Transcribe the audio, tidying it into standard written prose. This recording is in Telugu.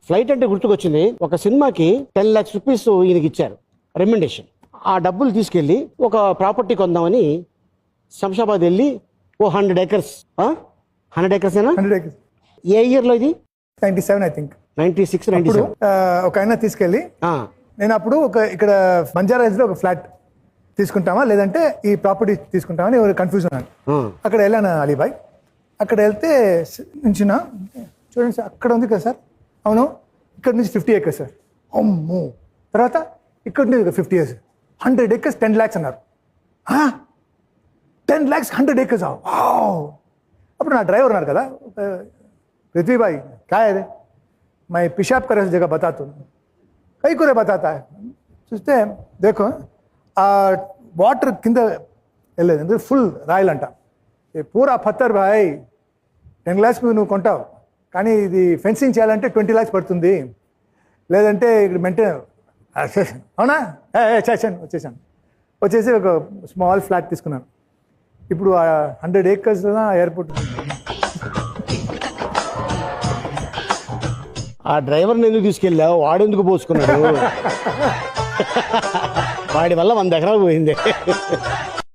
ఫ్లైట్ అంటే గుర్తుకొచ్చింది. ఒక సినిమాకి 10 lakhs రూపీస్ ఈయనకి ఇచ్చారు రెమ్యునరేషన్. ఆ డబ్బులు తీసుకెళ్లి ఒక ప్రాపర్టీ కొందామని శంషాబాద్ వెళ్ళి 100 acres 100 acres ఏనా? 100 acres. ఏ ఇయర్ లో ఇది? 97 ఐ థింక్. 96, 97. ఒక ఆయన తీసుకెళ్ళి నేను అప్పుడు ఇక్కడ బంజారా హిల్స్ లో ఒక ఫ్లాట్ తీసుకుంటామా లేదంటే ఈ ప్రాపర్టీ తీసుకుంటామని కన్ఫ్యూజన్ అన్నాను. అక్కడ వెళ్ళాను అలీబాయ్. అక్కడ వెళ్తే నుంచిన చూడండి సార్ అక్కడ ఉంది కదా సార్. అవును, ఇక్కడ నుంచి 50 acres సార్. అమ్మో. తర్వాత ఇక్కడ నుంచి 50 years 100 acres 10 lakhs అన్నారు. 10 lakhs 100 acres. అప్పుడు నా డ్రైవర్ ఉన్నారు కదా, पृथ्वी भाई क्या है मैं पेशाब करे जगह बताता हूँ. कई को बताता है. చూస్తే देखो ఆ వాటర్ కింద వెళ్ళలేదు, ఫుల్ రాయల్ అంట. పూరా పత్తర్ భాయ్ 10 lakhs నువ్వు కొంటావు, కానీ ఇది ఫెన్సింగ్ చేయాలంటే 20 lakhs పడుతుంది, లేదంటే ఇక్కడ మెయింటైన్. అవునా వచ్చేసాను. వచ్చేసి ఒక స్మాల్ ఫ్లాట్ తీసుకున్నాను. ఇప్పుడు 100 acres ఎయిర్పోర్ట్. ఆ డ్రైవర్ని ఎందుకు తీసుకెళ్ళావు? వాడెందుకు పోసుకున్నాడు? వాడి వల్ల 100 ఎకరాలు పోయింది.